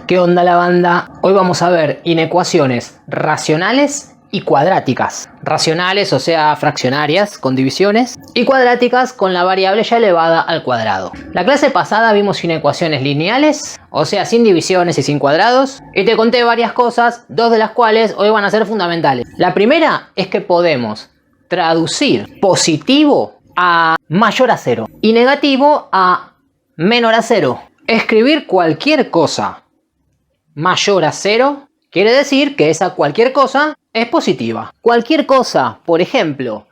¿Qué onda la banda? Hoy vamos a ver inecuaciones racionales y cuadráticas. Racionales, o sea, fraccionarias con divisiones, y cuadráticas con la variable ya elevada al cuadrado. La clase pasada vimos inecuaciones lineales, o sea, sin divisiones y sin cuadrados, y te conté varias cosas, dos de las cuales hoy van a ser fundamentales. La primera es que podemos traducir positivo a mayor a 0 y negativo a menor a 0. Escribir cualquier cosa mayor a 0 quiere decir que esa cualquier cosa es positiva. Cualquier cosa, por ejemplo,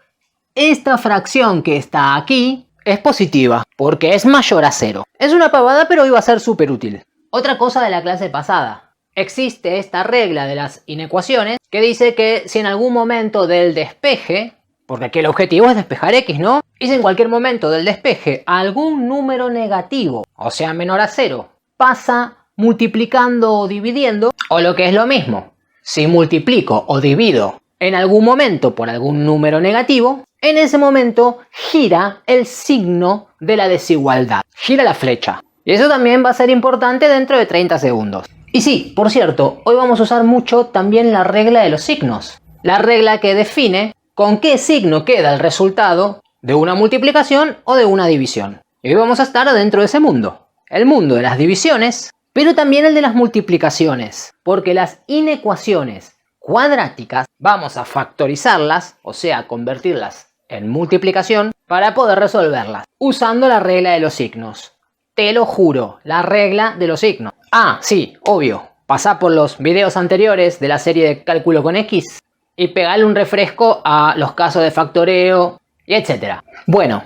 esta fracción que está aquí es positiva porque es mayor a 0. Es una pavada, pero hoy va a ser súper útil. Otra cosa de la clase pasada. Existe esta regla de las inecuaciones que dice que si en algún momento del despeje, porque aquí el objetivo es despejar x, ¿no? Y si en cualquier momento del despeje algún número negativo, o sea menor a 0, pasa multiplicando o dividiendo, o lo que es lo mismo, si multiplico o divido en algún momento por algún número negativo, en ese momento gira el signo de la desigualdad, gira la flecha. Y eso también va a ser importante dentro de 30 segundos. Y sí, por cierto, hoy vamos a usar mucho también la regla de los signos, la regla que define con qué signo queda el resultado de una multiplicación o de una división. Y hoy vamos a estar dentro de ese mundo, el mundo de las divisiones, pero también el de las multiplicaciones, porque las inecuaciones cuadráticas vamos a factorizarlas, o sea, convertirlas en multiplicación para poder resolverlas, usando la regla de los signos. Te lo juro, la regla de los signos. Ah, sí, obvio, pasá por los videos anteriores de la serie de cálculo con X y pegarle un refresco a los casos de factoreo y etcétera. Bueno,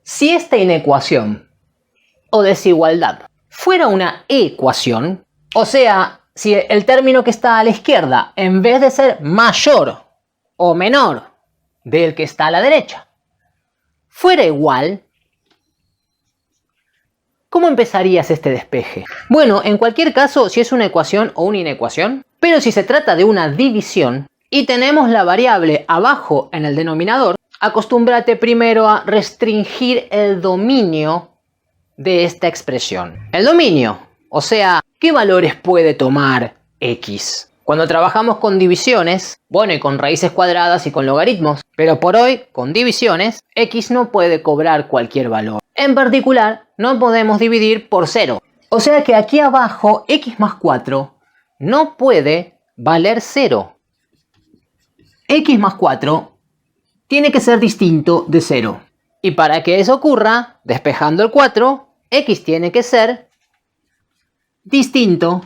si esta inecuación o desigualdad fuera una ecuación, o sea, si el término que está a la izquierda, en vez de ser mayor o menor del que está a la derecha, fuera igual, ¿cómo empezarías este despeje? Bueno, en cualquier caso, si es una ecuación o una inecuación, pero si se trata de una división y tenemos la variable abajo en el denominador, acostúmbrate primero a restringir el dominio de esta expresión. El dominio, o sea, ¿qué valores puede tomar x? Cuando trabajamos con divisiones, bueno, y con raíces cuadradas y con logaritmos, pero por hoy, con divisiones, x no puede cobrar cualquier valor. En particular, no podemos dividir por 0. O sea que aquí abajo, x más 4 no puede valer 0. X más 4 tiene que ser distinto de 0. Y para que eso ocurra, despejando el 4, x tiene que ser distinto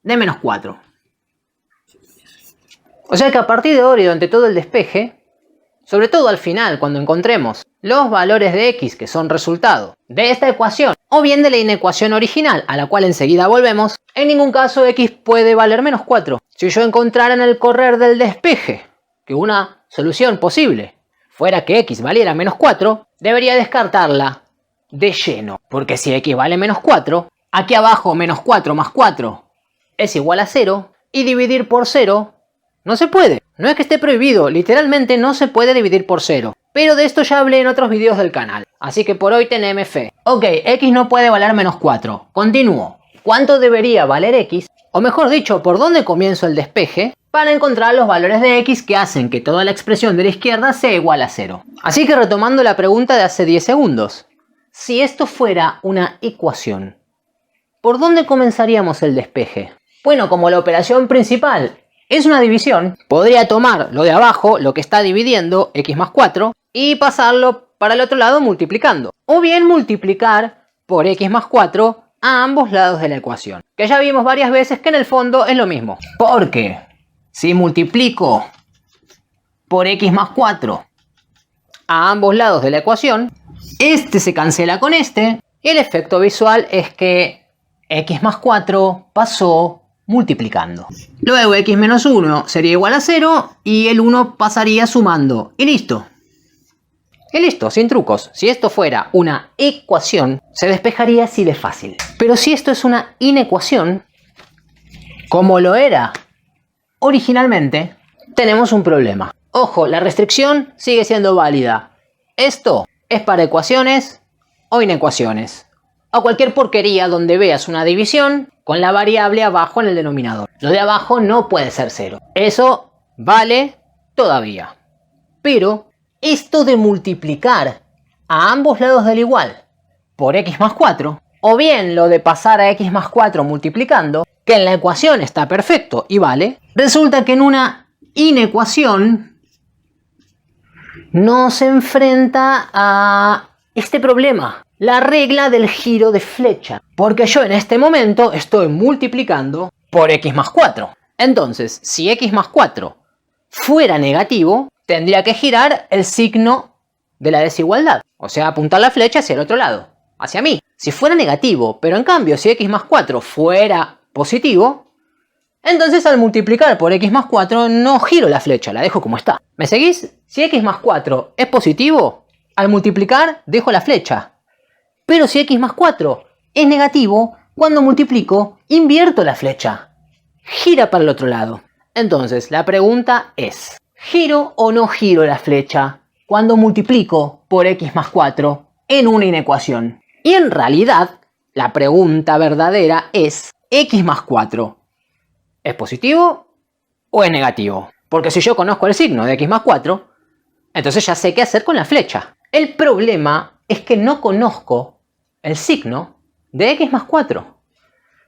de menos 4. O sea que a partir de ahora y durante todo el despeje, sobre todo al final cuando encontremos los valores de x que son resultado de esta ecuación o bien de la inecuación original a la cual enseguida volvemos, en ningún caso x puede valer menos 4. Si yo encontrara en el correr del despeje que una solución posible fuera que x valiera menos 4, debería descartarla de lleno, porque si x vale menos 4, aquí abajo menos 4 más 4 es igual a 0 y dividir por 0 no se puede. No es que esté prohibido, literalmente no se puede dividir por 0. Pero de esto ya hablé en otros videos del canal, así que por hoy teneme fe. Ok, x no puede valer menos 4. Continúo. ¿Cuánto debería valer x? O mejor dicho, ¿por dónde comienzo el despeje? Para encontrar los valores de x que hacen que toda la expresión de la izquierda sea igual a 0. Así que retomando la pregunta de hace 10 segundos. Si esto fuera una ecuación, ¿por dónde comenzaríamos el despeje? Bueno, como la operación principal es una división, podría tomar lo de abajo, lo que está dividiendo, x más 4, y pasarlo para el otro lado multiplicando. O bien multiplicar por x más 4 a ambos lados de la ecuación. Que ya vimos varias veces que en el fondo es lo mismo. Porque si multiplico por x más 4 a ambos lados de la ecuación, este se cancela con este y el efecto visual es que x más 4 pasó multiplicando. Luego x menos 1 sería igual a 0 y el 1 pasaría sumando. Y listo. Y listo, sin trucos. Si esto fuera una ecuación, se despejaría así de fácil. Pero si esto es una inecuación, como lo era originalmente, tenemos un problema. Ojo, la restricción sigue siendo válida. Esto es para ecuaciones o inecuaciones. O cualquier porquería donde veas una división con la variable abajo en el denominador. Lo de abajo no puede ser 0. Eso vale todavía. Pero esto de multiplicar a ambos lados del igual por x más 4, o bien lo de pasar a x más 4 multiplicando, que en la ecuación está perfecto y vale, resulta que en una inecuación nos enfrenta a este problema, la regla del giro de flecha, porque yo en este momento estoy multiplicando por x más 4. Entonces, si x más 4 fuera negativo, tendría que girar el signo de la desigualdad, o sea, apuntar la flecha hacia el otro lado, hacia mí. Si fuera negativo, pero en cambio si x más 4 fuera positivo, entonces al multiplicar por x más 4 no giro la flecha, la dejo como está. ¿Me seguís? Si x más 4 es positivo, al multiplicar dejo la flecha. Pero si x más 4 es negativo, cuando multiplico invierto la flecha. Gira para el otro lado. Entonces la pregunta es, ¿giro o no giro la flecha cuando multiplico por x más 4 en una inecuación? Y en realidad, la pregunta verdadera es, ¿x más 4 es positivo o es negativo? Porque si yo conozco el signo de x más 4, entonces ya sé qué hacer con la flecha. El problema es que no conozco el signo de x más 4.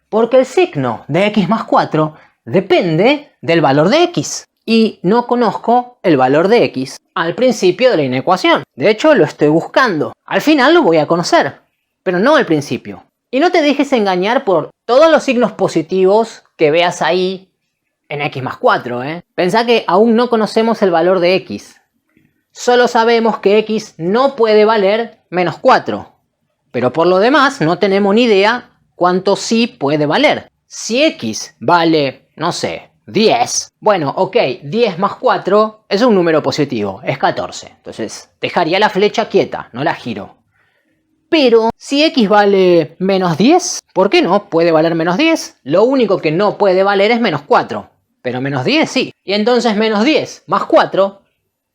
Porque el signo de x más 4 depende del valor de x. Y no conozco el valor de x al principio de la inecuación. De hecho, lo estoy buscando. Al final lo voy a conocer, pero no al principio. Y no te dejes engañar por todos los signos positivos que veas ahí en x más 4. Pensá que aún no conocemos el valor de x. Solo sabemos que x no puede valer menos 4. Pero por lo demás no tenemos ni idea cuánto sí puede valer. Si x vale, no sé, 10. Bueno, ok, 10 más 4 es un número positivo, es 14. Entonces dejaría la flecha quieta, no la giro. Pero si x vale menos 10, ¿por qué no? Puede valer menos 10. Lo único que no puede valer es menos 4. Pero menos 10 sí. Y entonces menos 10 más 4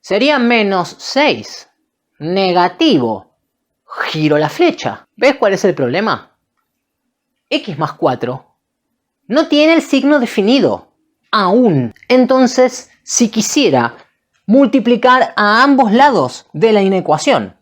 sería menos 6. Negativo. Giro la flecha. ¿Ves cuál es el problema? X más 4 no tiene el signo definido aún. Entonces, si quisiera multiplicar a ambos lados de la inecuación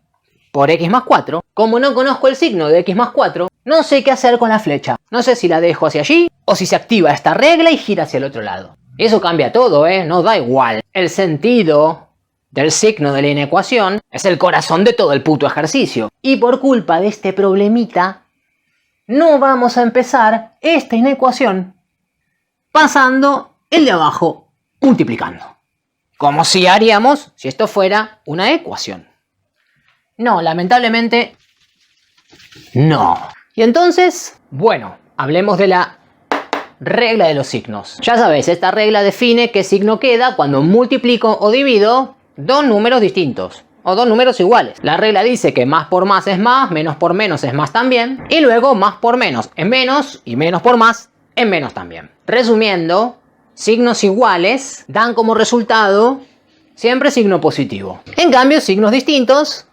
por x más 4, como no conozco el signo de x más 4, no sé qué hacer con la flecha. No sé si la dejo hacia allí o si se activa esta regla y gira hacia el otro lado. Y eso cambia todo, no da igual. El sentido del signo de la inecuación es el corazón de todo el puto ejercicio. Y por culpa de este problemita, no vamos a empezar esta inecuación pasando el de abajo multiplicando. Como si haríamos si esto fuera una ecuación. No, lamentablemente no. Y entonces, bueno, hablemos de la regla de los signos. Ya sabéis, esta regla define qué signo queda cuando multiplico o divido dos números distintos o dos números iguales. La regla dice que más por más es más, menos por menos es más también, y luego más por menos es menos y menos por más es menos también. Resumiendo, signos iguales dan como resultado siempre signo positivo. En cambio, signos distintos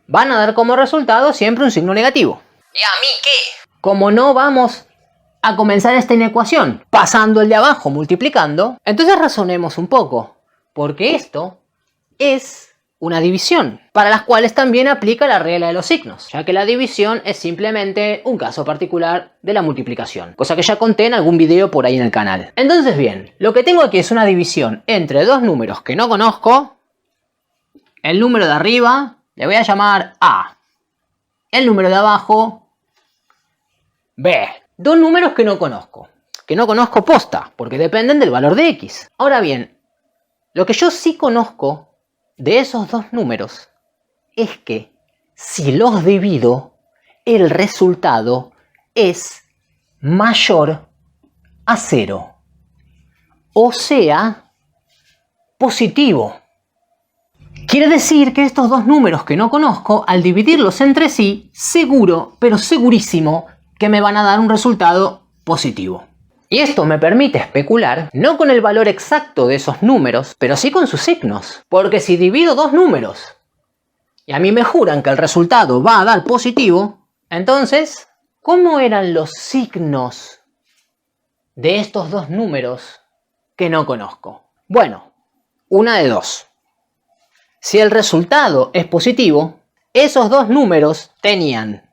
van a dar como resultado siempre un signo negativo. ¿Y a mí qué? Como no vamos a comenzar esta inecuación pasando el de abajo multiplicando, entonces razonemos un poco, porque esto es una división, para las cuales también aplica la regla de los signos, ya que la división es simplemente un caso particular de la multiplicación, cosa que ya conté en algún video por ahí en el canal. Entonces bien, lo que tengo aquí es una división entre dos números que no conozco. El número de arriba le voy a llamar A, el número de abajo B. Dos números que no conozco posta, porque dependen del valor de x. Ahora bien, lo que yo sí conozco de esos dos números es que si los divido, el resultado es mayor a 0. O sea, positivo. Quiere decir que estos dos números que no conozco, al dividirlos entre sí, seguro, pero segurísimo, que me van a dar un resultado positivo. Y esto me permite especular, no con el valor exacto de esos números, pero sí con sus signos. Porque si divido dos números y a mí me juran que el resultado va a dar positivo, entonces ¿Cómo eran los signos de estos dos números que no conozco? Bueno, una de dos. Si el resultado es positivo, esos dos números tenían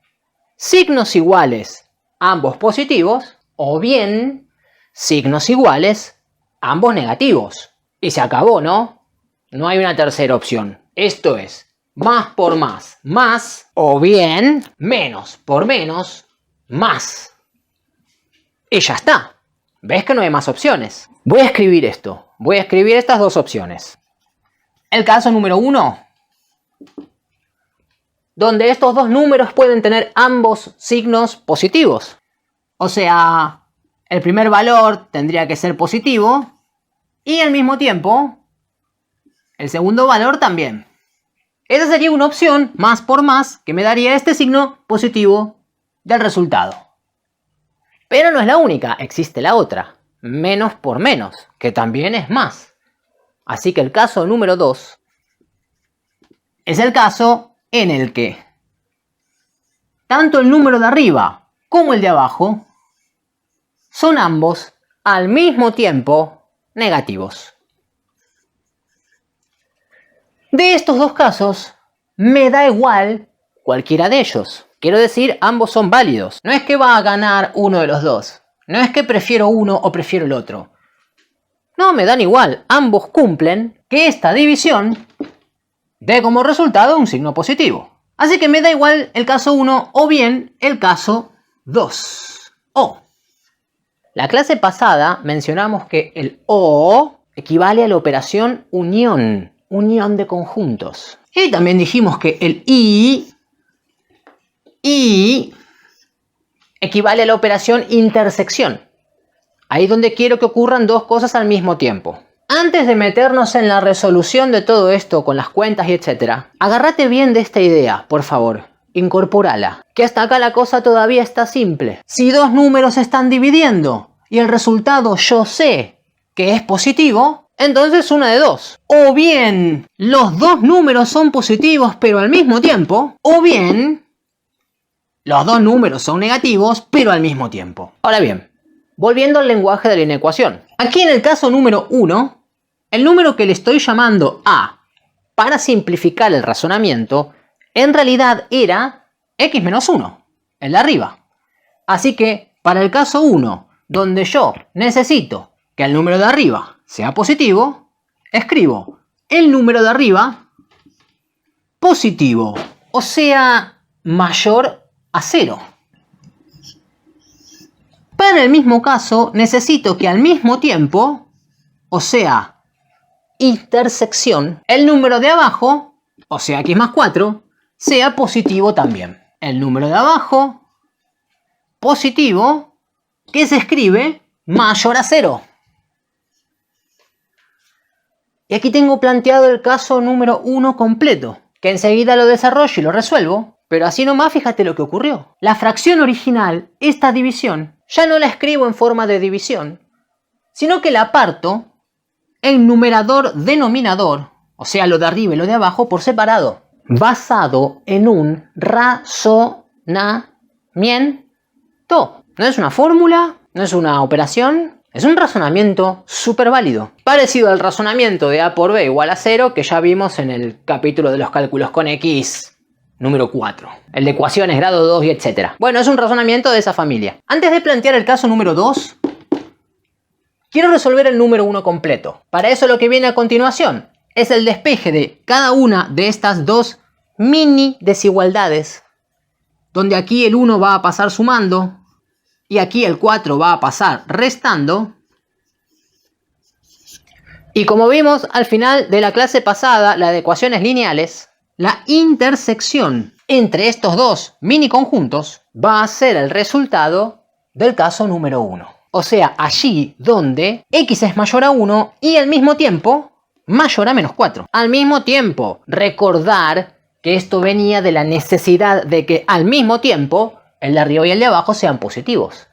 signos iguales, ambos positivos, o bien signos iguales, ambos negativos. Y se acabó, ¿no? No hay una tercera opción. Esto es más por más, o bien menos por menos, más. Y ya está. ¿Ves que no hay más opciones? Voy a escribir esto. Voy a escribir estas dos opciones. El caso número 1, donde estos dos números pueden tener ambos signos positivos. O sea, el primer valor tendría que ser positivo y al mismo tiempo el segundo valor también. Esa sería una opción, más por más, que me daría este signo positivo del resultado. Pero no es la única, existe la otra, menos por menos, que también es más. Así que el caso número 2 es el caso en el que tanto el número de arriba como el de abajo son ambos al mismo tiempo negativos. De estos dos casos, me da igual cualquiera de ellos. Quiero decir, ambos son válidos. No es que va a ganar uno de los dos. No es que prefiero uno o prefiero el otro. No, me dan igual. Ambos cumplen que esta división dé como resultado un signo positivo. Así que me da igual el caso 1 o bien el caso 2. O. La clase pasada mencionamos que el O equivale a la operación unión. Unión de conjuntos. Y también dijimos que el I equivale a la operación intersección. Ahí donde quiero que ocurran dos cosas al mismo tiempo. Antes de meternos en la resolución de todo esto con las cuentas y etcétera, agárrate bien de esta idea, por favor. Incorpórala. Que hasta acá la cosa todavía está simple. Si dos números se están dividiendo y el resultado yo sé que es positivo, entonces una de dos. O bien los dos números son positivos pero al mismo tiempo, o bien los dos números son negativos pero al mismo tiempo. Ahora bien, volviendo al lenguaje de la inecuación. Aquí en el caso número 1, el número que le estoy llamando A para simplificar el razonamiento, en realidad era x menos 1, el de arriba. Así que para el caso 1, donde yo necesito que el número de arriba sea positivo, escribo el número de arriba positivo, o sea, mayor a 0. Para el mismo caso, necesito que al mismo tiempo, o sea, intersección, el número de abajo, o sea, x más 4, sea positivo también. El número de abajo, positivo, que se escribe mayor a 0. Y aquí tengo planteado el caso número 1 completo, que enseguida lo desarrollo y lo resuelvo, pero así nomás fíjate lo que ocurrió. La fracción original, esta división, ya no la escribo en forma de división, sino que la parto en numerador-denominador, o sea, lo de arriba y lo de abajo por separado, basado en un razonamiento. No es una fórmula, no es una operación. Es un razonamiento súper válido, parecido al razonamiento de A por B igual a 0 que ya vimos en el capítulo de los cálculos con X número 4, el de ecuaciones grado 2 y etc. Bueno, es un razonamiento de esa familia. Antes de plantear el caso número 2, quiero resolver el número 1 completo. Para eso lo que viene a continuación es el despeje de cada una de estas dos mini desigualdades, donde aquí el 1 va a pasar sumando, y aquí el 4 va a pasar restando. Y como vimos al final de la clase pasada, la de ecuaciones lineales, la intersección entre estos dos mini conjuntos va a ser el resultado del caso número 1. O sea, allí donde x es mayor a 1 y al mismo tiempo mayor a menos 4. Al mismo tiempo, recordar que esto venía de la necesidad de que al mismo tiempo el de arriba y el de abajo sean positivos.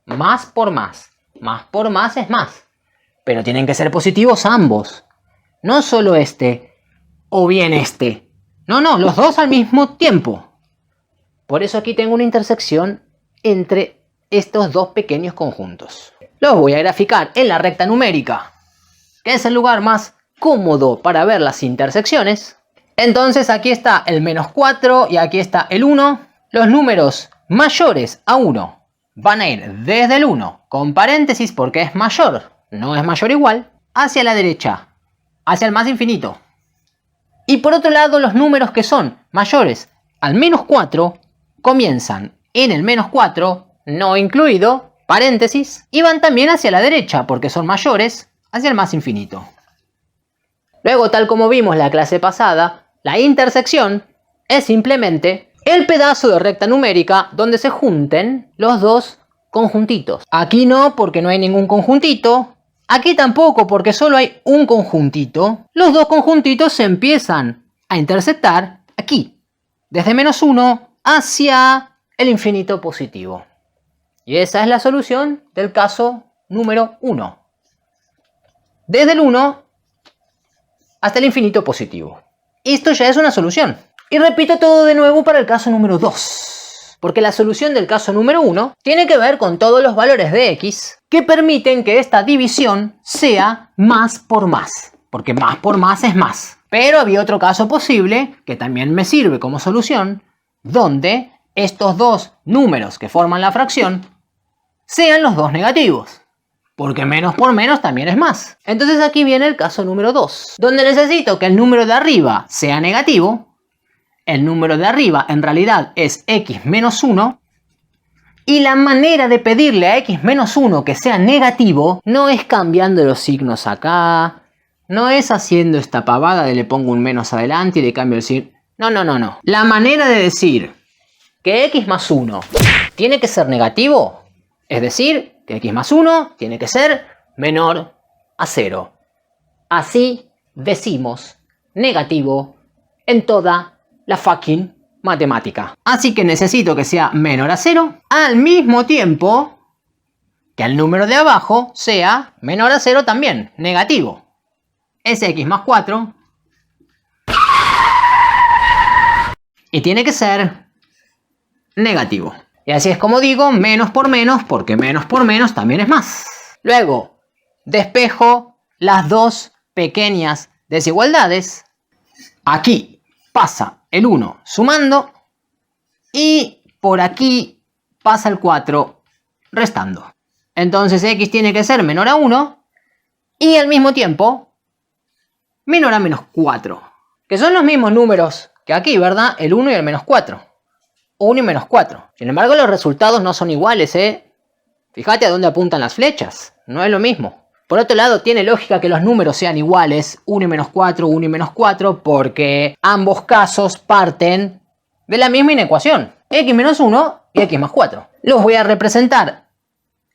Más por más. Más por más es más. Pero tienen que ser positivos ambos. No solo este o bien este. No, los dos al mismo tiempo. Por eso aquí tengo una intersección entre estos dos pequeños conjuntos. Los voy a graficar en la recta numérica, que es el lugar más cómodo para ver las intersecciones. Entonces aquí está el -4 y aquí está el 1. Los números mayores a 1 van a ir desde el 1 con paréntesis porque es mayor, no es mayor igual, hacia la derecha, hacia el más infinito. Y por otro lado, los números que son mayores al -4 comienzan en el -4, no incluido, paréntesis, y van también hacia la derecha porque son mayores hacia el más infinito. Luego, tal como vimos la clase pasada, la intersección es simplemente el pedazo de recta numérica donde se junten los dos conjuntitos. Aquí no, porque no hay ningún conjuntito. Aquí tampoco, porque solo hay un conjuntito. Los dos conjuntitos se empiezan a intersectar aquí, desde -1 hacia el infinito positivo. Y esa es la solución del caso número 1. Desde el 1 hasta el infinito positivo. Esto ya es una solución. Y repito todo de nuevo para el caso número 2. Porque la solución del caso número 1 tiene que ver con todos los valores de x que permiten que esta división sea más por más. Porque más por más es más. Pero había otro caso posible, que también me sirve como solución, donde estos dos números que forman la fracción sean los dos negativos. Porque menos por menos también es más. Entonces aquí viene el caso número 2, donde necesito que el número de arriba sea negativo. El número de arriba en realidad es x menos 1. Y la manera de pedirle a x menos 1 que sea negativo no es cambiando los signos acá. No es haciendo esta pavada de le pongo un menos adelante y le cambio el signo. No. La manera de decir que x más 1 tiene que ser negativo, es decir, que x más 1 tiene que ser menor a 0. Así decimos negativo en toda la fucking matemática. Así que necesito que sea menor a 0 al mismo tiempo que el número de abajo sea menor a 0 también, negativo. Es x más 4 y tiene que ser negativo. Y así es como digo, menos por menos, porque menos por menos también es más. Luego, despejo las dos pequeñas desigualdades. Aquí pasa el 1 sumando y por aquí pasa el 4 restando. Entonces x tiene que ser menor a 1 y al mismo tiempo menor a -4. Que son los mismos números que aquí, ¿verdad? El 1 y el -4. 1 y -4. Sin embargo, los resultados no son iguales, ¿eh? Fíjate a dónde apuntan las flechas. No es lo mismo. Por otro lado, tiene lógica que los números sean iguales. 1 y -4, 1 y -4, porque ambos casos parten de la misma inecuación. X menos 1 y x más 4. Los voy a representar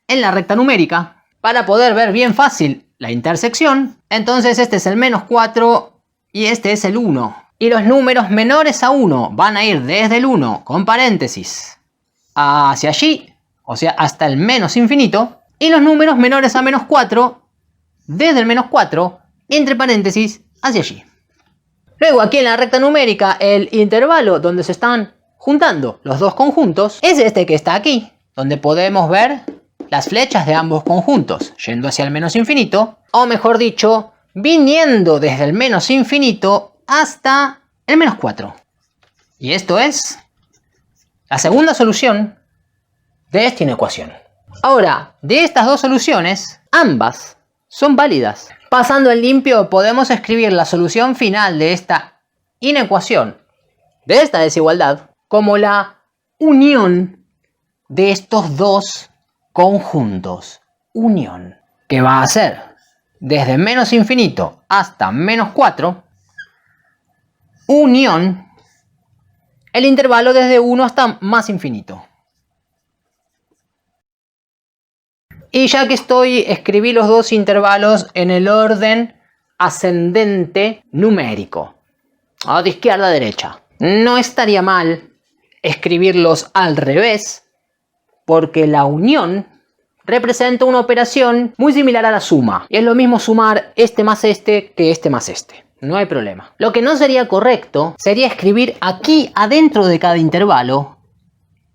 en la recta numérica para poder ver bien fácil la intersección. Entonces este es el -4 y este es el 1. Y los números menores a 1 van a ir desde el 1 con paréntesis hacia allí, o sea, hasta el menos infinito. Y los números menores a -4 desde el -4 entre paréntesis hacia allí. Luego aquí en la recta numérica el intervalo donde se están juntando los dos conjuntos es este que está aquí, donde podemos ver las flechas de ambos conjuntos yendo hacia el menos infinito, o mejor dicho, viniendo desde el menos infinito hasta el -4. Y esto es la segunda solución de esta inecuación. Ahora, de estas dos soluciones, ambas son válidas. Pasando en limpio, podemos escribir la solución final de esta inecuación, de esta desigualdad, como la unión de estos dos conjuntos. Unión. Que va a ser desde menos infinito hasta -4. Unión el intervalo desde 1 hasta más infinito. Y ya que escribí los dos intervalos en el orden ascendente numérico, de izquierda a derecha. No estaría mal escribirlos al revés, porque la unión representa una operación muy similar a la suma. Y es lo mismo sumar este más este que este más este. No hay problema. Lo que no sería correcto sería escribir aquí adentro de cada intervalo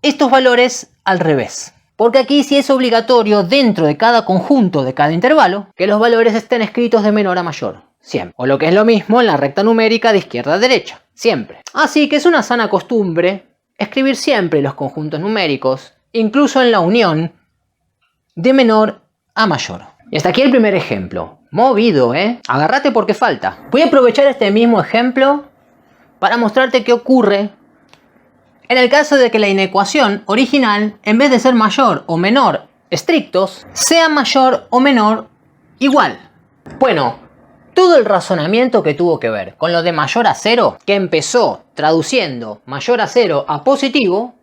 estos valores al revés. Porque aquí sí es obligatorio dentro de cada conjunto de cada intervalo que los valores estén escritos de menor a mayor. Siempre. O lo que es lo mismo en la recta numérica de izquierda a derecha. Siempre. Así que es una sana costumbre escribir siempre los conjuntos numéricos, incluso en la unión, de menor a mayor. Y hasta aquí el primer ejemplo. Movido, ¿eh? Agárrate porque falta. Voy a aprovechar este mismo ejemplo para mostrarte qué ocurre en el caso de que la inecuación original, en vez de ser mayor o menor estrictos, sea mayor o menor igual. Bueno, todo el razonamiento que tuvo que ver con lo de mayor a 0, que empezó traduciendo mayor a 0 a positivo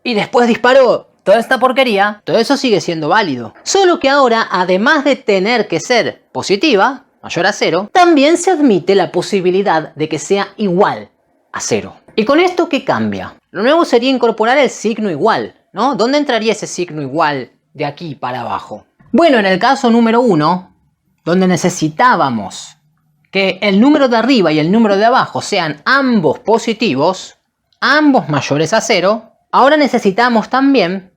y después disparó toda esta porquería, todo eso sigue siendo válido. Solo que ahora, además de tener que ser positiva, mayor a 0, también se admite la posibilidad de que sea igual a 0. ¿Y con esto qué cambia? Lo nuevo sería incorporar el signo igual, ¿no? ¿Dónde entraría ese signo igual de aquí para abajo? Bueno, en el caso número 1, donde necesitábamos que el número de arriba y el número de abajo sean ambos positivos, ambos mayores a 0, ahora necesitamos también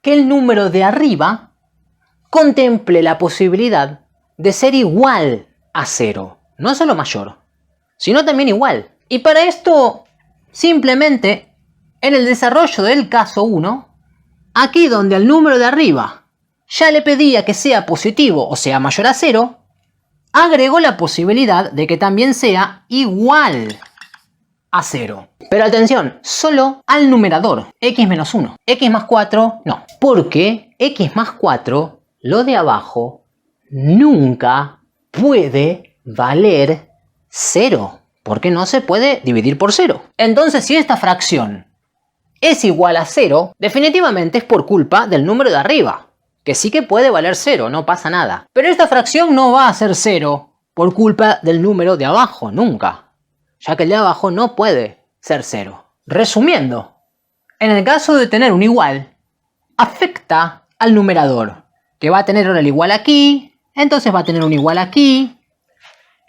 que el número de arriba contemple la posibilidad de ser igual a 0. No solo mayor, sino también igual. Y para esto, simplemente, en el desarrollo del caso 1, aquí donde el número de arriba ya le pedía que sea positivo o sea mayor a 0, agregó la posibilidad de que también sea igual a 0. Pero atención, solo al numerador, x menos 1. X más 4, no. Porque x más 4, lo de abajo, nunca puede valer 0. Porque no se puede dividir por 0. Entonces, si esta fracción es igual a 0, definitivamente es por culpa del número de arriba, que sí que puede valer 0, no pasa nada. Pero esta fracción no va a ser 0 por culpa del número de abajo, nunca. Ya que el de abajo no puede ser 0. Resumiendo, en el caso de tener un igual, afecta al numerador, que va a tener ahora el igual aquí, entonces va a tener un igual aquí.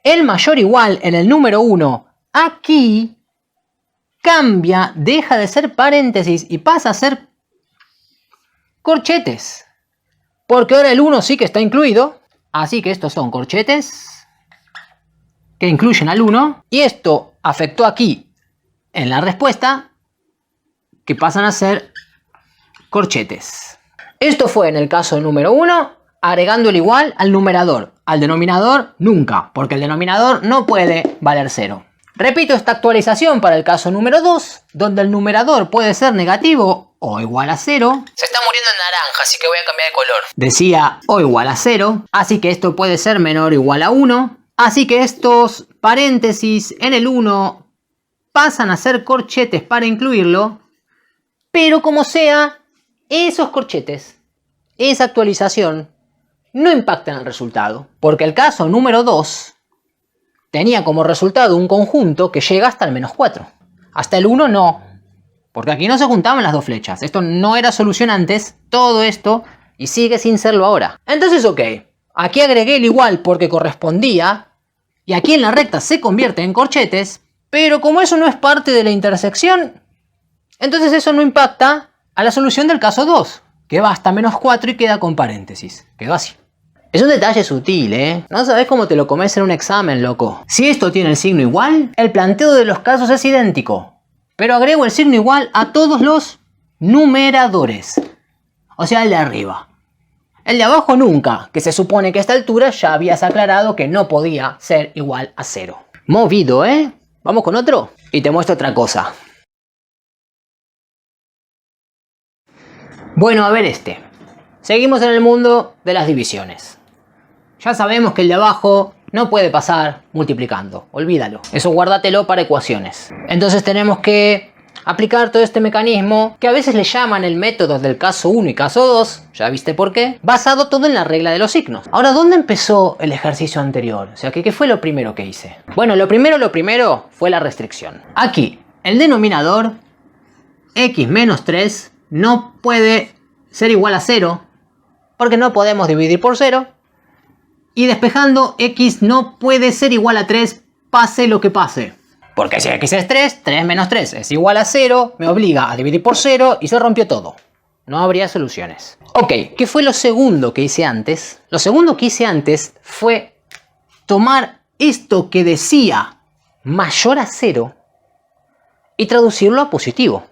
El mayor igual en el número 1 aquí cambia, deja de ser paréntesis y pasa a ser corchetes. Porque ahora el 1 sí que está incluido, así que estos son corchetes que incluyen al 1. Y esto afectó aquí en la respuesta, que pasan a ser corchetes. Esto fue en el caso número 1. Agregando el igual al numerador. Al denominador nunca, porque el denominador no puede valer 0. Repito esta actualización para el caso número 2, donde el numerador puede ser negativo o igual a 0. Se está muriendo en naranja, así que voy a cambiar de color. Decía o igual a 0, así que esto puede ser menor o igual a 1. Así que estos paréntesis en el 1 pasan a ser corchetes para incluirlo. Pero como sea, esos corchetes, esa actualización, no impactan el resultado, porque el caso número 2 tenía como resultado un conjunto que llega hasta el menos 4. Hasta el 1 no, porque aquí no se juntaban las dos flechas. Esto no era solución antes, todo esto, y sigue sin serlo ahora. Entonces, ok, aquí agregué el igual porque correspondía, y aquí en la recta se convierte en corchetes, pero como eso no es parte de la intersección, entonces eso no impacta a la solución del caso 2, que va hasta menos 4 y queda con paréntesis. Quedó así. Es un detalle sutil, ¿eh? No sabes cómo te lo comes en un examen, loco. Si esto tiene el signo igual, el planteo de los casos es idéntico. Pero agrego el signo igual a todos los numeradores. O sea, el de arriba. El de abajo nunca, que se supone que a esta altura ya habías aclarado que no podía ser igual a 0. Movido, ¿eh? Vamos con otro y te muestro otra cosa. Bueno, a ver este. Seguimos en el mundo de las divisiones. Ya sabemos que el de abajo no puede pasar multiplicando, olvídalo. Eso guárdatelo para ecuaciones. Entonces tenemos que aplicar todo este mecanismo que a veces le llaman el método del caso 1 y caso 2, ya viste por qué, basado todo en la regla de los signos. Ahora, ¿dónde empezó el ejercicio anterior? O sea, ¿qué fue lo primero que hice? Bueno, lo primero fue la restricción. Aquí, el denominador, x menos 3, no puede ser igual a 0, porque no podemos dividir por 0. Y despejando, x no puede ser igual a 3, pase lo que pase. Porque si x es 3, 3 menos 3 es igual a 0, me obliga a dividir por 0 y se rompió todo. No habría soluciones. Ok, ¿qué fue lo segundo que hice antes? Lo segundo que hice antes fue tomar esto que decía mayor a 0 y traducirlo a positivo.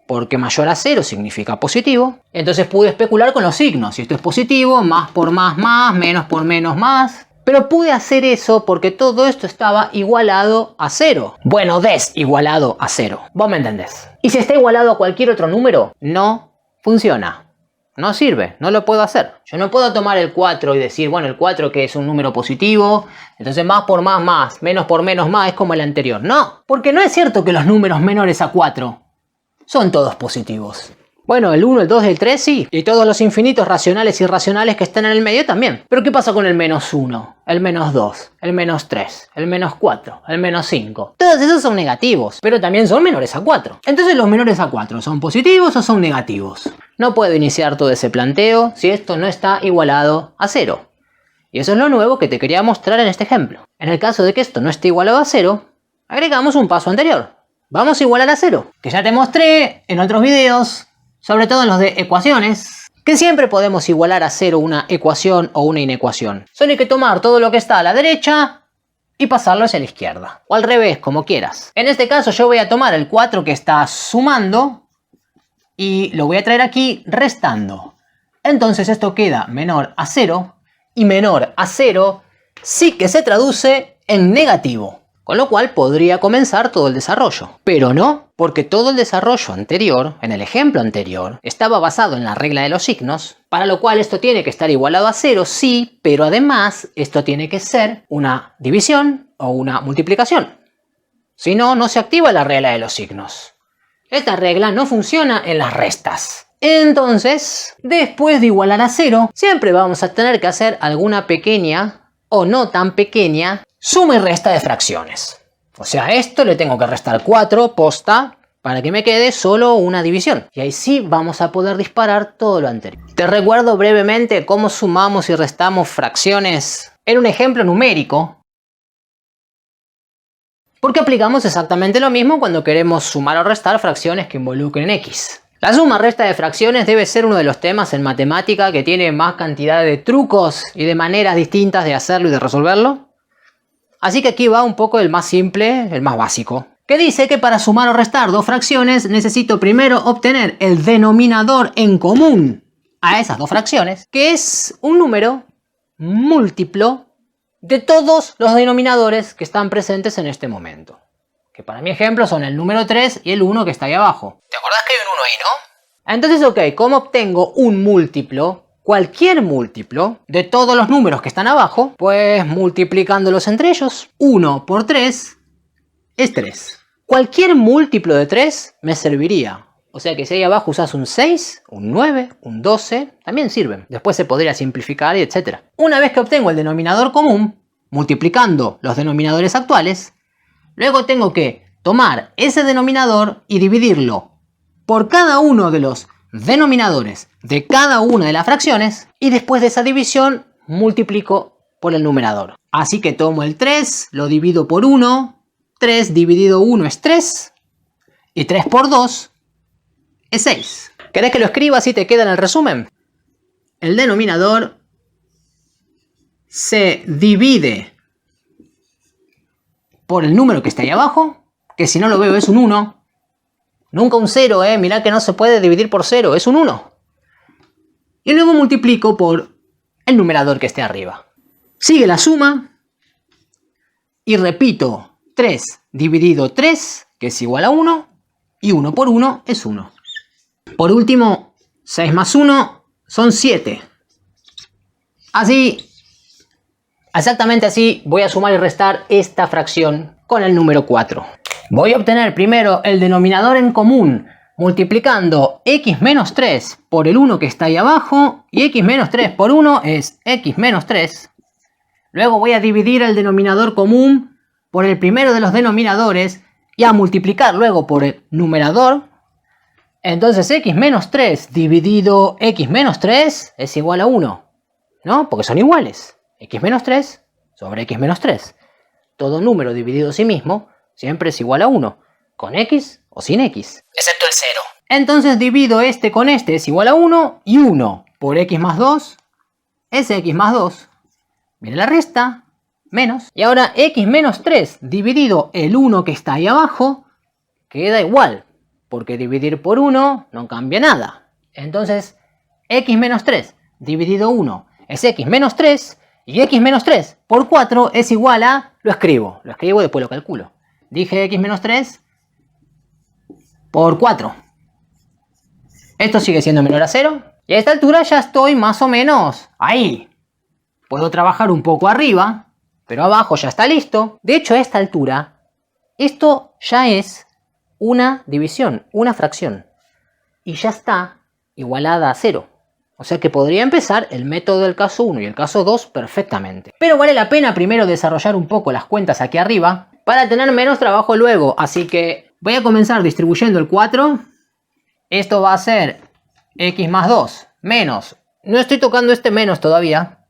Porque mayor a 0 significa positivo. Entonces pude especular con los signos. Si esto es positivo, más por más, menos por menos, más. Pero pude hacer eso porque todo esto estaba igualado a 0. Bueno, desigualado a 0. Vos me entendés. Y si está igualado a cualquier otro número, no funciona. No sirve, no lo puedo hacer. Yo no puedo tomar el 4 y decir, bueno, el 4 que es un número positivo, entonces más por más, menos por menos, más, es como el anterior. No, porque no es cierto que los números menores a 4 son todos positivos. Bueno, el 1, el 2, el 3 sí. Y todos los infinitos racionales y irracionales que están en el medio también. Pero ¿qué pasa con el menos 1? El menos 2, el menos 3, el menos 4, el menos 5. Todos esos son negativos, pero también son menores a 4. Entonces los menores a 4 ¿son positivos o son negativos? No puedo iniciar todo ese planteo si esto no está igualado a 0. Y eso es lo nuevo que te quería mostrar en este ejemplo. En el caso de que esto no esté igualado a 0, agregamos un paso anterior. Vamos a igualar a 0, que ya te mostré en otros videos, sobre todo en los de ecuaciones, que siempre podemos igualar a 0 una ecuación o una inecuación. Solo hay que tomar todo lo que está a la derecha y pasarlo hacia la izquierda. O al revés, como quieras. En este caso yo voy a tomar el 4 que está sumando y lo voy a traer aquí restando. Entonces esto queda menor a 0 y menor a 0 sí que se traduce en negativo. Con lo cual podría comenzar todo el desarrollo. Pero no, porque todo el desarrollo anterior, en el ejemplo anterior, estaba basado en la regla de los signos, para lo cual esto tiene que estar igualado a 0, sí, pero además esto tiene que ser una división o una multiplicación. Si no, no se activa la regla de los signos. Esta regla no funciona en las restas. Entonces, después de igualar a 0, siempre vamos a tener que hacer alguna pequeña o no tan pequeña suma y resta de fracciones. O sea, a esto le tengo que restar 4 posta para que me quede solo una división. Y ahí sí vamos a poder disparar todo lo anterior. Te recuerdo brevemente cómo sumamos y restamos fracciones en un ejemplo numérico. Porque aplicamos exactamente lo mismo cuando queremos sumar o restar fracciones que involucren x. La suma resta de fracciones debe ser uno de los temas en matemática que tiene más cantidad de trucos y de maneras distintas de hacerlo y de resolverlo. Así que aquí va un poco el más simple, el más básico, que dice que para sumar o restar dos fracciones necesito primero obtener el denominador en común a esas dos fracciones, que es un número múltiplo de todos los denominadores que están presentes en este momento. Que para mi ejemplo son el número 3 y el 1 que está ahí abajo. ¿Te acordás que hay un 1 ahí, no? Entonces, ok, ¿cómo obtengo un múltiplo? Cualquier múltiplo de todos los números que están abajo, pues multiplicándolos entre ellos. 1 por 3 es 3. Cualquier múltiplo de 3 me serviría. O sea que si ahí abajo usas un 6, un 9, un 12, también sirven. Después se podría simplificar y etc. Una vez que obtengo el denominador común, multiplicando los denominadores actuales, luego tengo que tomar ese denominador y dividirlo por cada uno de los denominadores de cada una de las fracciones y después de esa división multiplico por el numerador. Así que tomo el 3, lo divido por 1, 3 dividido 1 es 3 y 3 por 2 es 6. ¿Querés que lo escriba así te queda en el resumen? El denominador se divide por el número que está ahí abajo, que si no lo veo es un 1. Nunca un 0, mirá que no se puede dividir por 0, es un 1. Y luego multiplico por el numerador que esté arriba. Sigue la suma. Y repito, 3 dividido 3, que es igual a 1. Y 1 por 1 es 1. Por último, 6 más 1 son 7. Así, exactamente así, voy a sumar y restar esta fracción con el número 4. Voy a obtener primero el denominador en común multiplicando x menos 3 por el 1 que está ahí abajo y x menos 3 por 1 es x menos 3. Luego voy a dividir el denominador común por el primero de los denominadores y a multiplicar luego por el numerador. Entonces x menos 3 dividido x menos 3 es igual a 1, ¿no? Porque son iguales. X menos 3 sobre x menos 3. Todo número dividido a sí mismo siempre es igual a 1, con x o sin x. Excepto el 0. Entonces divido este con este, es igual a 1, y 1 por x más 2 es x más 2. Mire la resta, menos. Y ahora x menos 3 dividido el 1 que está ahí abajo, queda igual, porque dividir por 1 no cambia nada. Entonces, x menos 3 dividido 1 es x menos 3, y x menos 3 por 4 es igual a... Lo escribo y después lo calculo. Dije x menos 3 por 4. Esto sigue siendo menor a 0. Y a esta altura ya estoy más o menos ahí. Puedo trabajar un poco arriba, pero abajo ya está listo. De hecho, a esta altura, esto ya es una división, una fracción. Y ya está igualada a 0. O sea que podría empezar el método del caso 1 y el caso 2 perfectamente. Pero vale la pena primero desarrollar un poco las cuentas aquí arriba para tener menos trabajo luego. Así que voy a comenzar distribuyendo el 4. Esto va a ser x más 2 menos, no estoy tocando este menos todavía.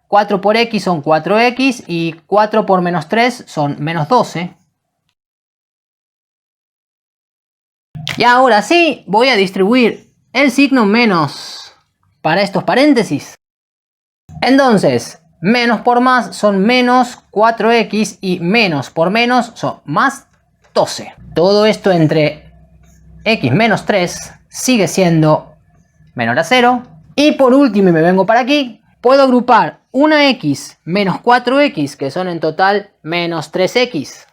4 por x son 4x y 4 por menos 3 son menos 12. Y ahora sí, voy a distribuir el signo menos para estos paréntesis. Entonces, menos por más son menos 4x y menos por menos son más 12. Todo esto entre x menos 3 sigue siendo menor a 0. Y por último, y me vengo para aquí, puedo agrupar una x menos 4x, que son en total menos 3x.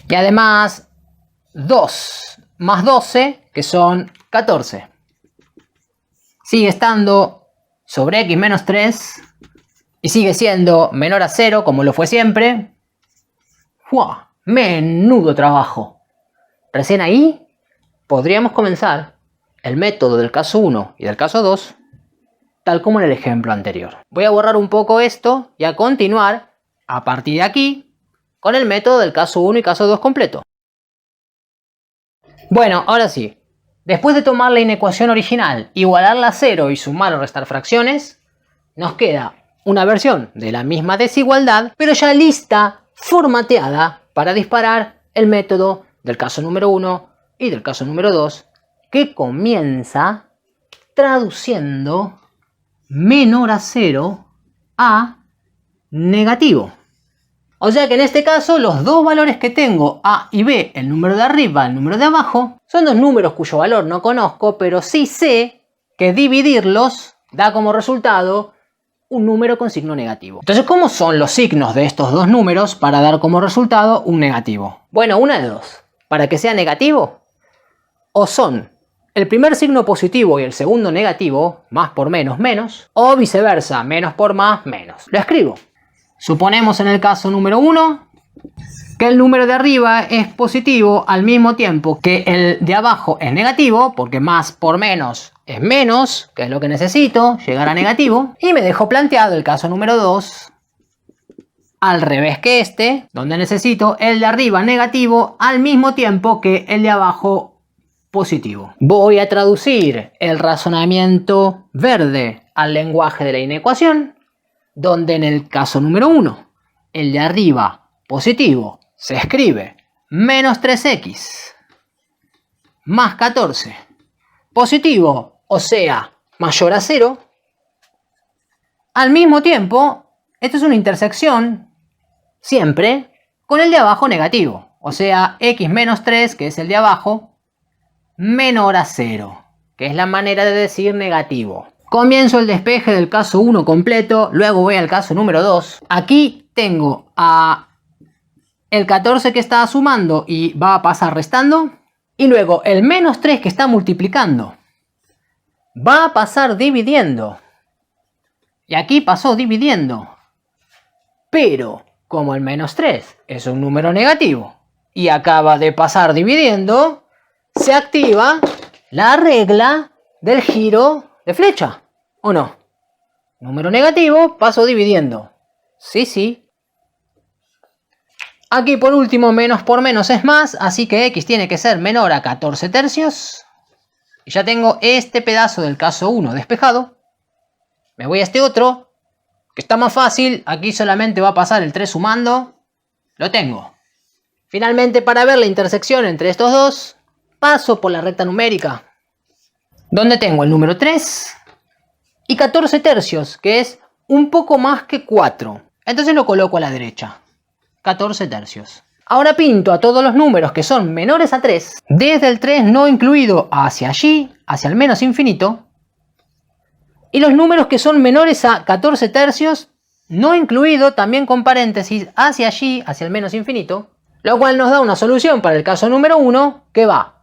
Y además 2 más 12, que son 14. Sigue estando sobre x menos 3 y sigue siendo menor a 0, como lo fue siempre. ¡Fua! Menudo trabajo. Recién ahí podríamos comenzar el método del caso 1 y del caso 2, tal como en el ejemplo anterior. Voy a borrar un poco esto y a continuar a partir de aquí con el método del caso 1 y caso 2 completo. Bueno, ahora sí. Después de tomar la inecuación original, igualarla a 0 y sumar o restar fracciones, nos queda una versión de la misma desigualdad, pero ya lista, formateada, para disparar el método del caso número 1 y del caso número 2, que comienza traduciendo menor a 0 a negativo. O sea que en este caso los dos valores que tengo, A y B, el número de arriba, el número de abajo, son dos números cuyo valor no conozco, pero sí sé que dividirlos da como resultado un número con signo negativo. Entonces, ¿cómo son los signos de estos dos números para dar como resultado un negativo? Bueno, una de dos. Para que sea negativo, o son el primer signo positivo y el segundo negativo, más por menos, menos, o viceversa, menos por más, menos. Lo escribo. Suponemos en el caso número 1 que el número de arriba es positivo al mismo tiempo que el de abajo es negativo, porque más por menos es menos, que es lo que necesito, llegar a negativo. Y me dejo planteado el caso número 2 al revés que este, donde necesito el de arriba negativo al mismo tiempo que el de abajo positivo. Voy a traducir el razonamiento verde al lenguaje de la inecuación, donde en el caso número 1, el de arriba positivo se escribe menos 3x más 14 positivo, o sea, mayor a 0. Al mismo tiempo, esto es una intersección siempre con el de abajo negativo, o sea, x menos 3, que es el de abajo, menor a 0, que es la manera de decir negativo. Comienzo el despeje del caso 1 completo, luego voy al caso número 2. Aquí tengo a el 14 que está sumando y va a pasar restando. Y luego el menos 3 que está multiplicando va a pasar dividiendo. Y aquí pasó dividiendo. Pero como el menos 3 es un número negativo y acaba de pasar dividiendo, se activa la regla del giro de flecha, ¿o no? Número negativo, paso dividiendo. Sí, sí. Aquí por último, menos por menos es más, así que x tiene que ser menor a 14 tercios. Y ya tengo este pedazo del caso 1 despejado. Me voy a este otro, que está más fácil. Aquí solamente va a pasar el 3 sumando. Lo tengo. Finalmente, para ver la intersección entre estos dos, paso por la recta numérica, donde tengo el número 3 y 14 tercios, que es un poco más que 4. Entonces lo coloco a la derecha, 14 tercios. Ahora pinto a todos los números que son menores a 3, desde el 3 no incluido hacia allí, hacia el menos infinito, y los números que son menores a 14 tercios, no incluido, también con paréntesis, hacia allí, hacia el menos infinito, lo cual nos da una solución para el caso número 1 que va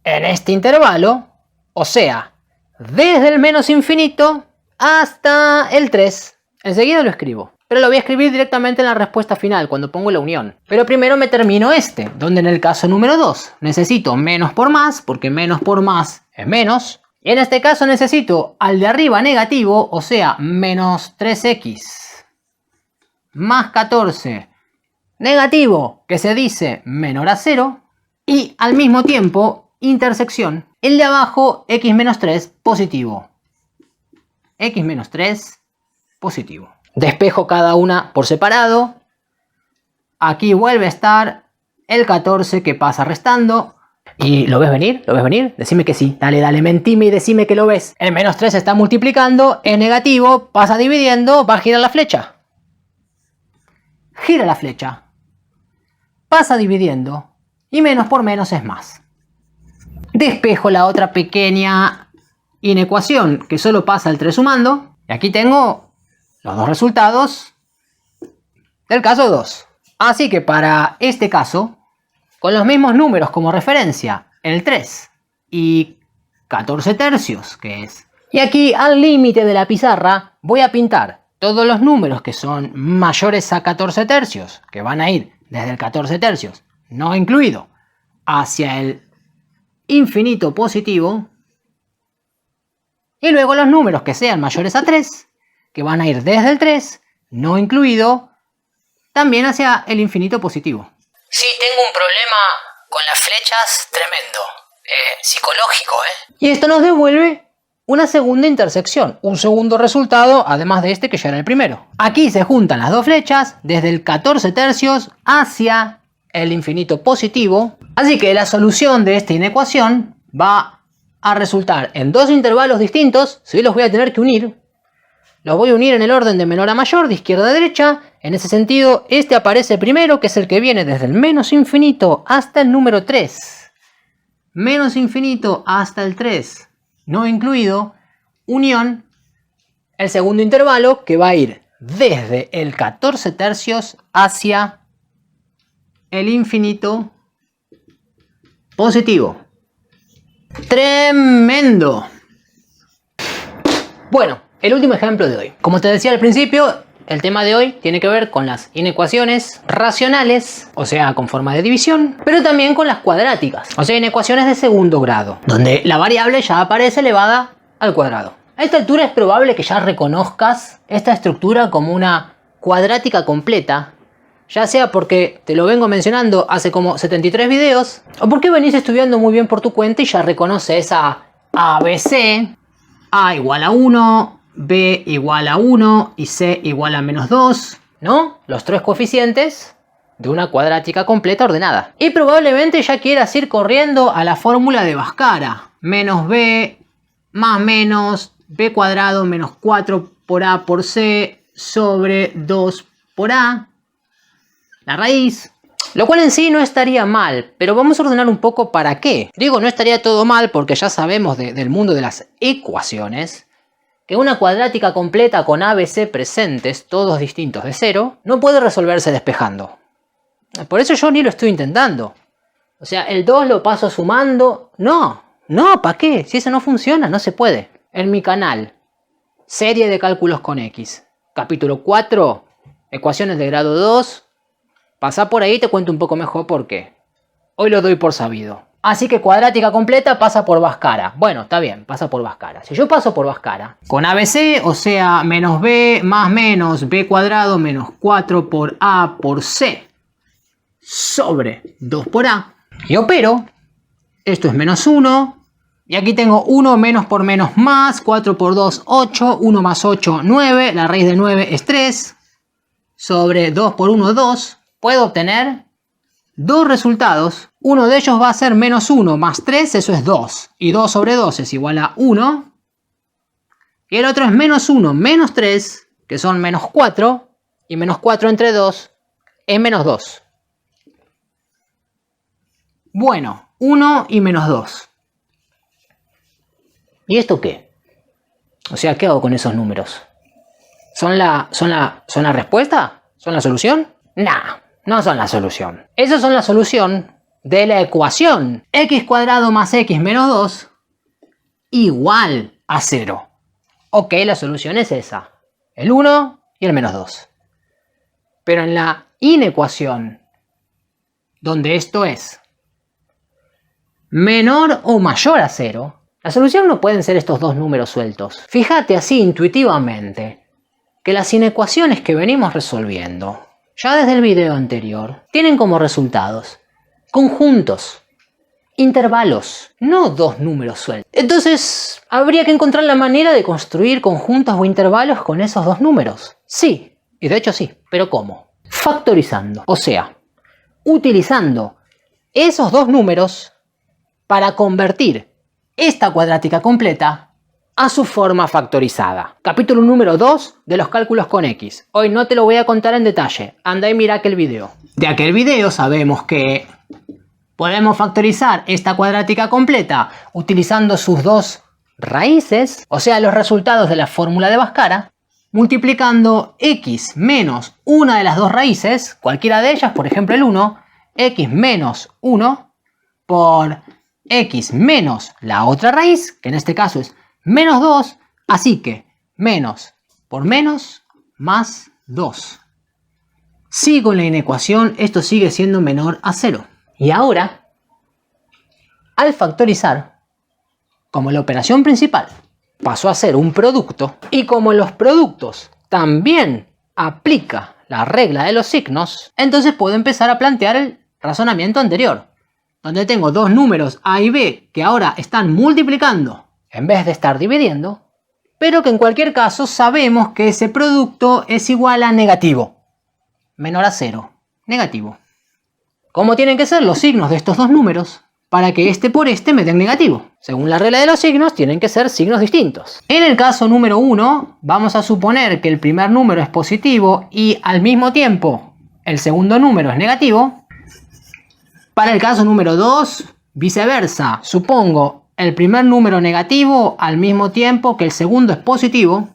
en este intervalo, o sea, desde el menos infinito hasta el 3. Enseguida lo escribo, pero lo voy a escribir directamente en la respuesta final cuando pongo la unión. Pero primero me termino este, donde en el caso número 2 necesito menos por más, porque menos por más es menos. Y en este caso necesito al de arriba negativo, o sea, menos 3x más 14 negativo, que se dice menor a 0. Y al mismo tiempo, intersección, el de abajo x menos 3 positivo. X menos 3 positivo. Despejo cada una por separado. Aquí vuelve a estar el 14 que pasa restando. ¿Y lo ves venir? ¿Lo ves venir? Decime que sí. Dale, dale, mentime y decime que lo ves. El menos 3 está multiplicando, es negativo, pasa dividiendo, va a girar la flecha. Gira la flecha. Pasa dividiendo. Y menos por menos es más. Despejo la otra pequeña inecuación que solo pasa el 3 sumando. Y aquí tengo los dos resultados del caso 2. Así que para este caso, con los mismos números como referencia, el 3 y 14 tercios, que es. Y aquí al límite de la pizarra voy a pintar todos los números que son mayores a 14 tercios, que van a ir desde el 14 tercios, no incluido, hacia el infinito positivo. Y luego los números que sean mayores a 3, que van a ir desde el 3, no incluido, también hacia el infinito positivo. Sí, tengo un problema con las flechas tremendo. Psicológico, Y esto nos devuelve una segunda intersección, un segundo resultado, además de este que ya era el primero. Aquí se juntan las dos flechas desde el 14 tercios hacia el infinito positivo. Así que la solución de esta inecuación va a resultar en dos intervalos distintos. Si los voy a tener que unir, los voy a unir en el orden de menor a mayor, de izquierda a derecha. En ese sentido, este aparece primero, que es el que viene desde el menos infinito hasta el número 3. Menos infinito hasta el 3, no incluido, unión, el segundo intervalo que va a ir desde el 14 tercios hacia el infinito positivo. ¡Tremendo! Bueno, el último ejemplo de hoy. Como te decía al principio, el tema de hoy tiene que ver con las inecuaciones racionales, o sea, con forma de división, pero también con las cuadráticas, o sea, inecuaciones de segundo grado, donde la variable ya aparece elevada al cuadrado. A esta altura es probable que ya reconozcas esta estructura como una cuadrática completa, ya sea porque te lo vengo mencionando hace como 73 videos, o porque venís estudiando muy bien por tu cuenta y ya reconoces a ABC, A igual a 1, B igual a 1 y C igual a menos 2, ¿no? Los tres coeficientes de una cuadrática completa ordenada. Y probablemente ya quieras ir corriendo a la fórmula de Bhaskara. Menos B más menos B cuadrado menos 4 por A por C sobre 2 por A. La raíz. Lo cual en sí no estaría mal, pero vamos a ordenar un poco para qué. Digo, no estaría todo mal porque ya sabemos del mundo de las ecuaciones que una cuadrática completa con ABC presentes, todos distintos de 0, no puede resolverse despejando. Por eso yo ni lo estoy intentando. O sea, el 2 lo paso sumando. No, ¿para qué? Si eso no funciona, no se puede. En mi canal, serie de cálculos con X, capítulo 4, ecuaciones de grado 2, pasa por ahí y te cuento un poco mejor por qué. Hoy lo doy por sabido. Así que cuadrática completa pasa por Bhaskara. Bueno, está bien, pasa por Bhaskara. Si yo paso por Bhaskara con ABC, o sea, menos B más menos B cuadrado menos 4 por A por C sobre 2 por A, y opero, esto es menos 1, y aquí tengo 1 menos por menos más, 4 por 2, 8, 1 más 8, 9, la raíz de 9 es 3, sobre 2 por 1, 2, puedo obtener dos resultados. Uno de ellos va a ser menos 1 más 3, eso es 2. Y 2 sobre 2 es igual a 1. Y el otro es menos 1 menos 3, que son menos 4. Y menos 4 entre 2 es menos 2. Bueno, 1 y menos 2. ¿Y esto qué? O sea, ¿qué hago con esos números? ¿Son la respuesta? ¿Son la solución? Nah, no son la solución. Esos son la solución de la ecuación x cuadrado más x menos 2 igual a 0. Ok, la solución es esa. El 1 y el menos 2. Pero en la inecuación, donde esto es menor o mayor a 0, la solución no pueden ser estos dos números sueltos. Fíjate así intuitivamente que las inecuaciones que venimos resolviendo, ya desde el video anterior, tienen como resultados conjuntos, intervalos, no dos números sueltos. Entonces, habría que encontrar la manera de construir conjuntos o intervalos con esos dos números. Sí, y de hecho sí, pero ¿cómo? Factorizando, o sea, utilizando esos dos números para convertir esta cuadrática completa a su forma factorizada. Capítulo número 2 de los cálculos con X. Hoy no te lo voy a contar en detalle, anda y mira aquel video. De aquel video sabemos que podemos factorizar esta cuadrática completa utilizando sus dos raíces, o sea, los resultados de la fórmula de Bhaskara, multiplicando x menos una de las dos raíces, cualquiera de ellas, por ejemplo el 1, x menos 1 por x menos la otra raíz, que en este caso es menos 2, así que menos por menos más 2. Sigo en la inecuación, esto sigue siendo menor a 0. Y ahora, al factorizar, como la operación principal pasó a ser un producto, y como los productos también aplica la regla de los signos, entonces puedo empezar a plantear el razonamiento anterior, donde tengo dos números A y B que ahora están multiplicando en vez de estar dividiendo, pero que en cualquier caso sabemos que ese producto es igual a negativo, menor a 0, negativo. ¿Cómo tienen que ser los signos de estos dos números para que este por este me den negativo? Según la regla de los signos, tienen que ser signos distintos. En el caso número 1, vamos a suponer que el primer número es positivo y al mismo tiempo el segundo número es negativo. Para el caso número 2, viceversa. Supongo el primer número negativo al mismo tiempo que el segundo es positivo.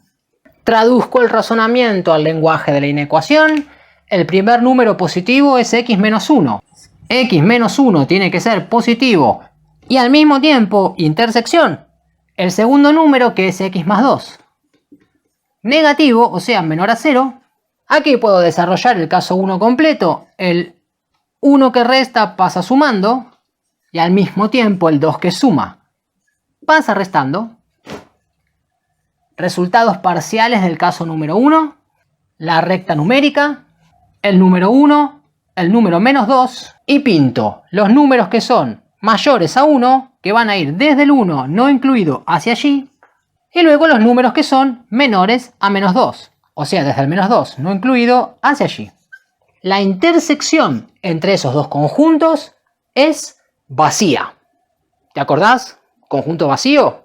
Traduzco el razonamiento al lenguaje de la inecuación. El primer número positivo es x menos 1. X menos 1 tiene que ser positivo y al mismo tiempo intersección el segundo número, que es x más 2. Negativo, o sea, menor a 0. Aquí puedo desarrollar el caso 1 completo. El 1 que resta pasa sumando y al mismo tiempo el 2 que suma pasa restando. Resultados parciales del caso número 1. La recta numérica, el número 1, el número menos 2 y pinto los números que son mayores a 1, que van a ir desde el 1 no incluido hacia allí, y luego los números que son menores a menos 2, o sea, desde el menos 2 no incluido hacia allí. La intersección entre esos dos conjuntos es vacía. ¿Te acordás? ¿Conjunto vacío?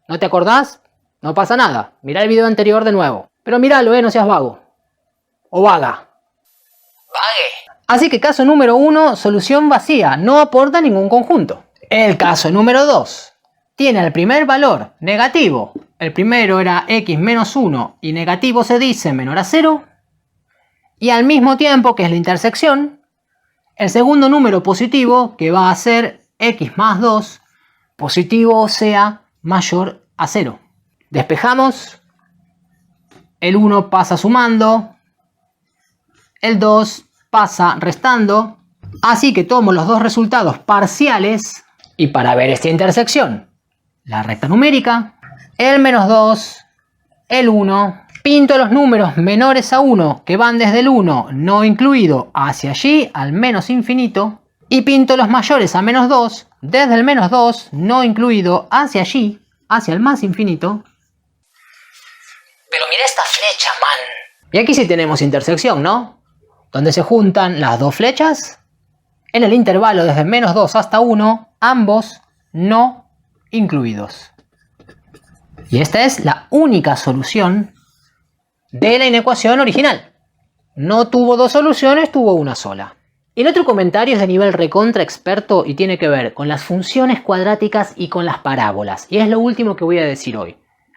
¿No te acordás? No pasa nada. Mirá el video anterior de nuevo. Pero míralo, no seas vago. O vaga. Vague. Así que caso número 1, solución vacía, no aporta ningún conjunto. El caso número 2 tiene el primer valor negativo. El primero era x menos 1 y negativo se dice menor a 0. Y al mismo tiempo, que es la intersección, el segundo número positivo, que va a ser x más 2, positivo, o sea, mayor a 0. Despejamos. El 1 pasa sumando. El 2 pasa restando. Así que tomo los dos resultados parciales. Y para ver esta intersección, la recta numérica, el menos 2, el 1. Pinto los números menores a 1 que van desde el 1 no incluido hacia allí al menos infinito. Y pinto los mayores a menos 2 desde el menos 2 no incluido hacia allí, hacia el más infinito. Pero mira esta flecha, man. Y aquí sí tenemos intersección, ¿no? Donde se juntan las dos flechas, en el intervalo desde menos 2 hasta 1, ambos no incluidos. Y esta es la única solución de la inecuación original. No tuvo dos soluciones, tuvo una sola. El otro comentario es de nivel recontra experto y tiene que ver con las funciones cuadráticas y con las parábolas. Y es lo último que voy a decir hoy.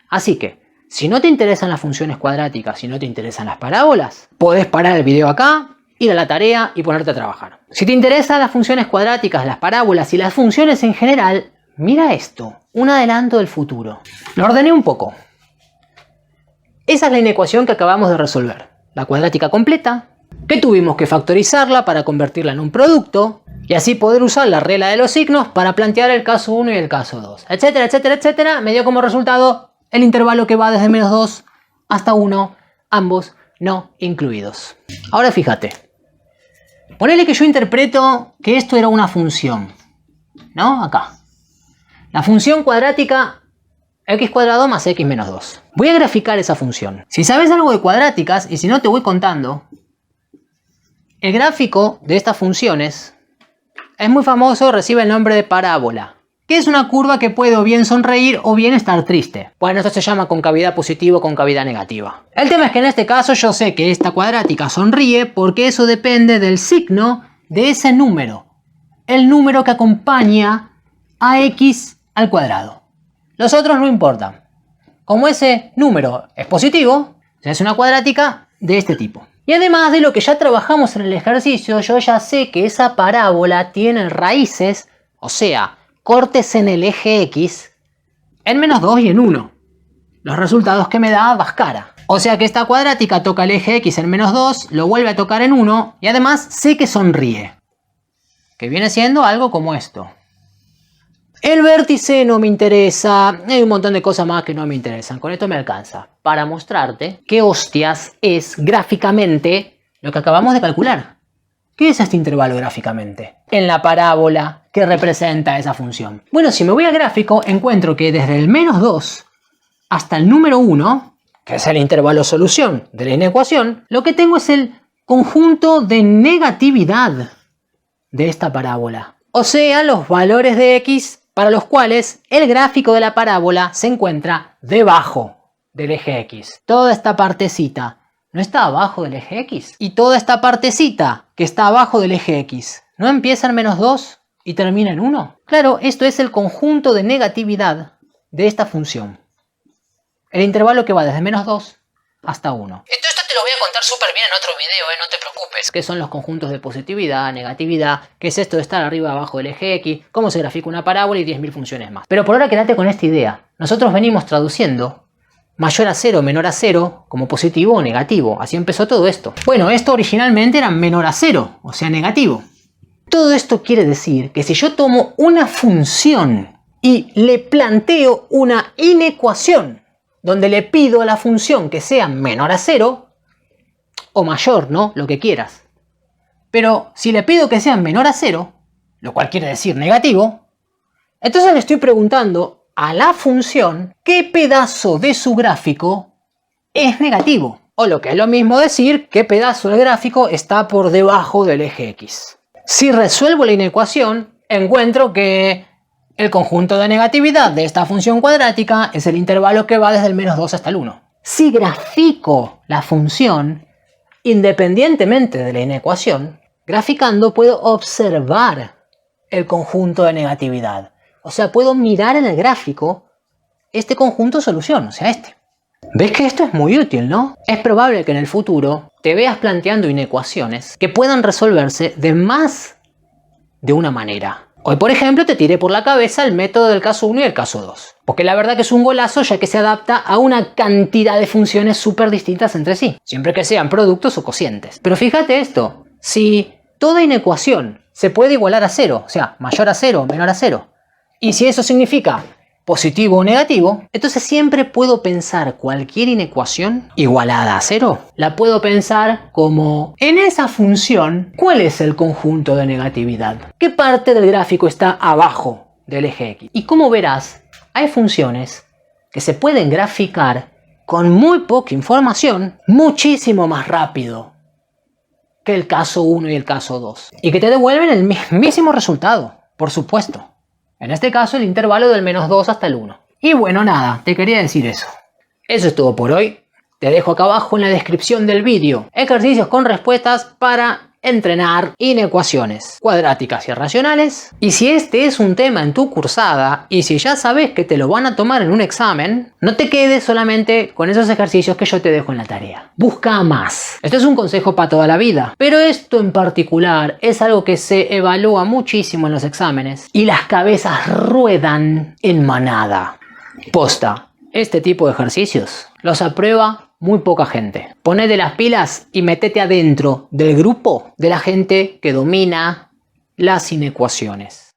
Así que, si no te interesan las funciones cuadráticas, si no te interesan las parábolas, podés parar el video acá, ir a la tarea y ponerte a trabajar. Si te interesan las funciones cuadráticas, las parábolas y las funciones en general, mira esto, un adelanto del futuro. Lo ordené un poco. Esa es la inecuación que acabamos de resolver. La cuadrática completa, que tuvimos que factorizarla para convertirla en un producto y así poder usar la regla de los signos para plantear el caso 1 y el caso 2, etcétera, etcétera, etcétera. Me dio como resultado el intervalo que va desde menos 2 hasta 1, ambos no incluidos. Ahora fíjate, ponele que yo interpreto que esto era una función, ¿no? Acá. La función cuadrática x cuadrado más x menos 2. Voy a graficar esa función. Si sabes algo de cuadráticas, y si no te voy contando, el gráfico de estas funciones es muy famoso, recibe el nombre de parábola, que es una curva que puede o bien sonreír o bien estar triste. Bueno, esto se llama concavidad positiva o concavidad negativa. El tema es que en este caso yo sé que esta cuadrática sonríe porque eso depende del signo de ese número. El número que acompaña a x al cuadrado. Los otros no importan. Como ese número es positivo, es una cuadrática de este tipo. Y además de lo que ya trabajamos en el ejercicio, yo ya sé que esa parábola tiene raíces, o sea, cortes en el eje X, en menos 2 y en 1. Los resultados que me da Bhaskara. O sea que esta cuadrática toca el eje X en menos 2, lo vuelve a tocar en 1 y además sé que sonríe. Que viene siendo algo como esto. El vértice no me interesa, hay un montón de cosas más que no me interesan. Con esto me alcanza para mostrarte qué hostias es gráficamente lo que acabamos de calcular. ¿Qué es este intervalo gráficamente? En la parábola que representa esa función. Bueno, si me voy al gráfico, encuentro que desde el menos 2 hasta el número 1, que es el intervalo solución de la inecuación, lo que tengo es el conjunto de negatividad de esta parábola. O sea, los valores de x para los cuales el gráfico de la parábola se encuentra debajo del eje X. Toda esta partecita no está abajo del eje X. Y toda esta partecita que está abajo del eje X, ¿no empieza en menos 2 y termina en 1? Claro, esto es el conjunto de negatividad de esta función. El intervalo que va desde menos 2 hasta 1. Entonces esto te lo voy a contar súper bien en otro video, no te preocupes. ¿Qué son los conjuntos de positividad, negatividad? ¿Qué es esto de estar arriba abajo del eje X? ¿Cómo se grafica una parábola? Y 10.000 funciones más. Pero por ahora quédate con esta idea. Nosotros venimos traduciendo mayor a 0, menor a 0 como positivo o negativo. Así empezó todo esto. Bueno, esto originalmente era menor a 0, o sea negativo. Todo esto quiere decir que si yo tomo una función y le planteo una inecuación donde le pido a la función que sea menor a 0 o mayor, ¿no? Lo que quieras. Pero si le pido que sea menor a 0, lo cual quiere decir negativo, entonces le estoy preguntando a la función qué pedazo de su gráfico es negativo. O lo que es lo mismo decir qué pedazo del gráfico está por debajo del eje X. Si resuelvo la inecuación, encuentro que el conjunto de negatividad de esta función cuadrática es el intervalo que va desde el menos 2 hasta el 1. Si grafico la función, independientemente de la inecuación, graficando puedo observar el conjunto de negatividad. O sea, puedo mirar en el gráfico este conjunto solución, o sea, este. ¿Ves que esto es muy útil, no? Es probable que en el futuro te veas planteando inecuaciones que puedan resolverse de más de una manera. Hoy, por ejemplo, te tiré por la cabeza el método del caso 1 y el caso 2. Porque la verdad que es un golazo ya que se adapta a una cantidad de funciones súper distintas entre sí. Siempre que sean productos o cocientes. Pero fíjate esto. Si toda inecuación se puede igualar a 0, o sea, mayor a 0 o menor a 0. Y si eso significa positivo o negativo, entonces siempre puedo pensar cualquier inecuación igualada a 0. La puedo pensar como, en esa función, ¿cuál es el conjunto de negatividad? ¿Qué parte del gráfico está abajo del eje X? Y como verás, hay funciones que se pueden graficar con muy poca información muchísimo más rápido que el caso 1 y el caso 2. Y que te devuelven el mismísimo resultado, por supuesto. En este caso el intervalo del -2 hasta el 1. Y bueno, nada, te quería decir eso. Eso es todo por hoy. Te dejo acá abajo en la descripción del vídeo ejercicios con respuestas para entrenar inecuaciones cuadráticas y racionales. Y si este es un tema en tu cursada y si ya sabes que te lo van a tomar en un examen, no te quedes solamente con esos ejercicios que yo te dejo en la tarea. Busca más. Esto es un consejo para toda la vida, pero esto en particular es algo que se evalúa muchísimo en los exámenes y las cabezas ruedan en manada. Posta, este tipo de ejercicios los aprueba muy poca gente. Ponete las pilas y metete adentro del grupo de la gente que domina las inecuaciones.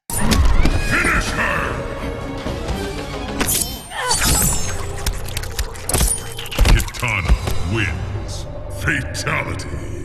Kitana wins. Fatality.